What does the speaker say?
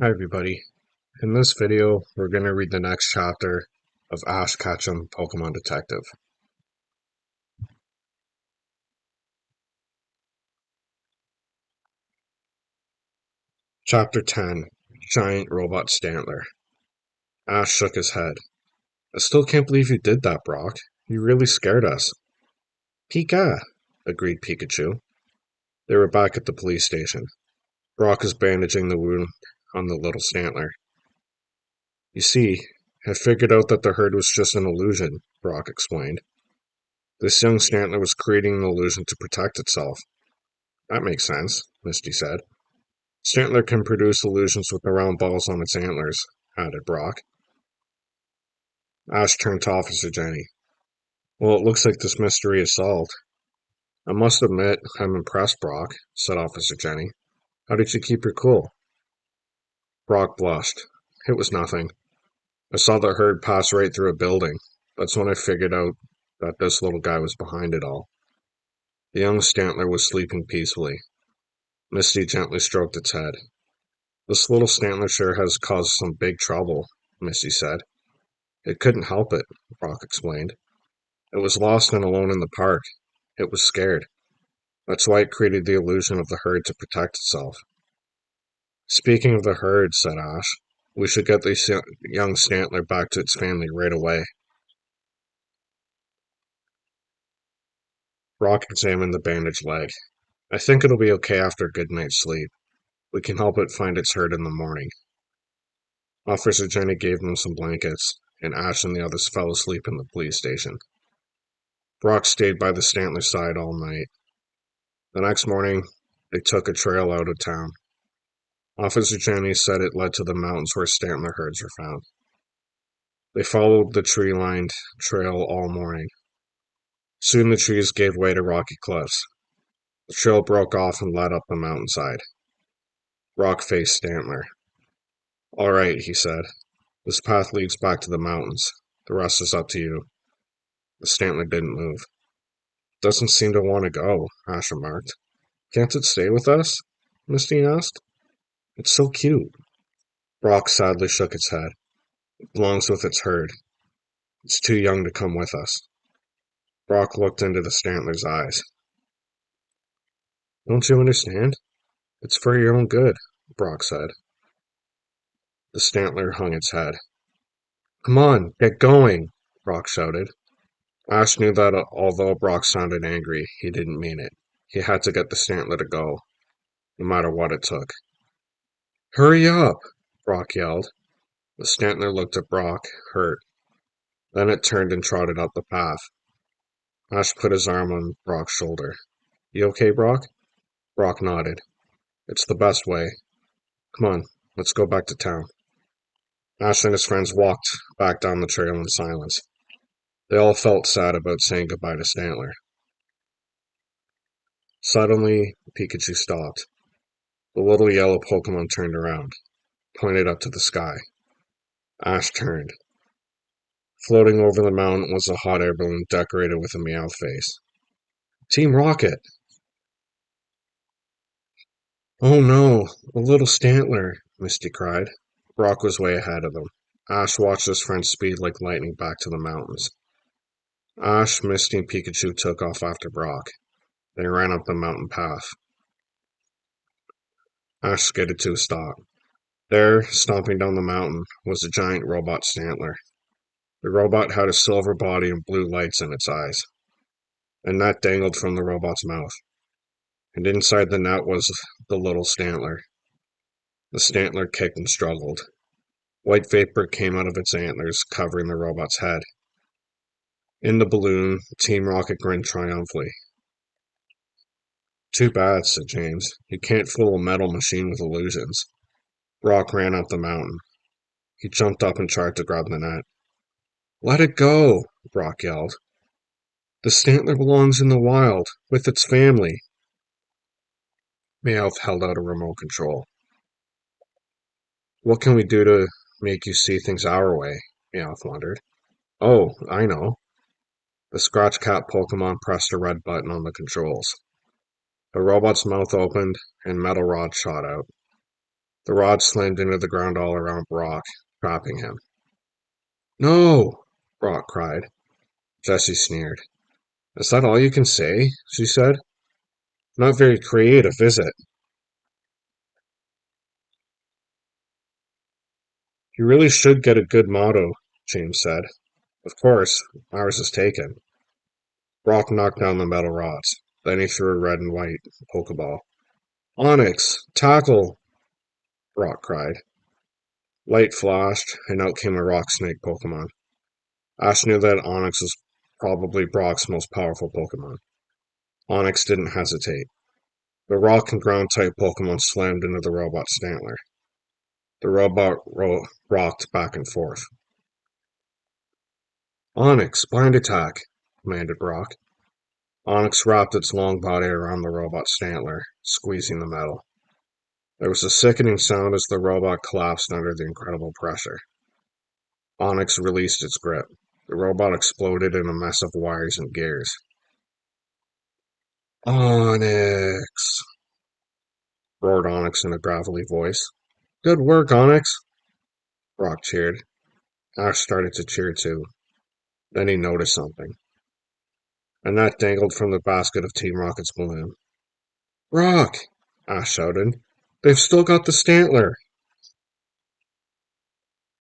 Hi everybody. In this video, we're going to read the next chapter of Ash Ketchum, Pokémon Detective. Chapter 10, Giant Robot Stantler. Ash shook his head. I still can't believe you did that, Brock. You really scared us. Pika, agreed Pikachu. They were back at the police station. Brock was bandaging the wound on the little Stantler. You see, I figured out that the herd was just an illusion, Brock explained. This young Stantler was creating an illusion to protect itself. That makes sense, Misty said. Stantler can produce illusions with the round balls on its antlers, added Brock. Ash turned to Officer Jenny. Well, it looks like this mystery is solved. I must admit, I'm impressed, Brock, said Officer Jenny. How did you keep your cool? Brock blushed. It was nothing. I saw the herd pass right through a building. That's when I figured out that this little guy was behind it all. The young Stantler was sleeping peacefully. Misty gently stroked its head. This little Stantler sure has caused some big trouble, Misty said. It couldn't help it, Brock explained. It was lost and alone in the park. It was scared. That's why it created the illusion of the herd to protect itself. Speaking of the herd, said Ash, we should get this young Stantler back to its family right away. Brock examined the bandaged leg. I think it'll be okay after a good night's sleep. We can help it find its herd in the morning. Officer Jenny gave them some blankets, and Ash and the others fell asleep in the police station. Brock stayed by the Stantler side all night. The next morning, they took a trail out of town. Officer Jenny said it led to the mountains where Stantler herds were found. They followed the tree-lined trail all morning. Soon the trees gave way to rocky cliffs. The trail broke off and led up the mountainside. Brock faced Stantler. All right, he said. This path leads back to the mountains. The rest is up to you. The Stantler didn't move. Doesn't seem to want to go, Ash remarked. Can't it stay with us? Misty asked. It's so cute. Brock sadly shook its head. It belongs with its herd. It's too young to come with us. Brock looked into the Stantler's eyes. Don't you understand? It's for your own good, Brock said. The Stantler hung its head. Come on, get going, Brock shouted. Ash knew that although Brock sounded angry, he didn't mean it. He had to get the Stantler to go, no matter what it took. Hurry up, Brock yelled. The Stantler looked at Brock, hurt. Then it turned and trotted up the path. Ash put his arm on Brock's shoulder. You okay, Brock? Brock nodded. It's the best way. Come on, let's go back to town. Ash and his friends walked back down the trail in silence. They all felt sad about saying goodbye to Stantler. Suddenly, Pikachu stopped. The little yellow Pokemon turned around, pointed up to the sky. Ash turned. Floating over the mountain was a hot air balloon decorated with a Meowth face. Team Rocket! Oh no, a little Stantler, Misty cried. Brock was way ahead of them. Ash watched his friends speed like lightning back to the mountains. Ash, Misty, and Pikachu took off after Brock. They ran up the mountain path. Ash skidded to a stop. There, stomping down the mountain, was a giant robot Stantler. The robot had a silver body and blue lights in its eyes. A net dangled from the robot's mouth, and inside the net was the little Stantler. The Stantler kicked and struggled. White vapor came out of its antlers, covering the robot's head. In the balloon, Team Rocket grinned triumphantly. Too bad, said James. You can't fool a metal machine with illusions. Brock ran up the mountain. He jumped up and tried to grab the net. Let it go, Brock yelled. The Stantler belongs in the wild, with its family. Meowth held out a remote control. What can we do to make you see things our way? Meowth wondered. Oh, I know. The Scratch Cat Pokemon pressed a red button on the controls. The robot's mouth opened, and metal rods shot out. The rod slammed into the ground all around Brock, trapping him. No! Brock cried. Jessie sneered. Is that all you can say? She said. Not very creative, is it? You really should get a good motto, James said. Of course, ours is taken. Brock knocked down the metal rods. Then he threw a red and white Pokeball. Onyx! Tackle! Brock cried. Light flashed, and out came a rock snake Pokemon. Ash knew that Onyx was probably Brock's most powerful Pokemon. Onyx didn't hesitate. The rock and ground type Pokemon slammed into the robot Stantler. The robot rocked back and forth. Onyx, blind attack, commanded Brock. Onyx wrapped its long body around the robot Stantler, squeezing the metal. There was a sickening sound as the robot collapsed under the incredible pressure. Onyx released its grip. The robot exploded in a mess of wires and gears. Onyx! Roared Onyx in a gravelly voice. Good work, Onyx! Brock cheered. Ash started to cheer too. Then he noticed something. A net dangled from the basket of Team Rocket's balloon. Brock! Ash shouted. They've still got the Stantler!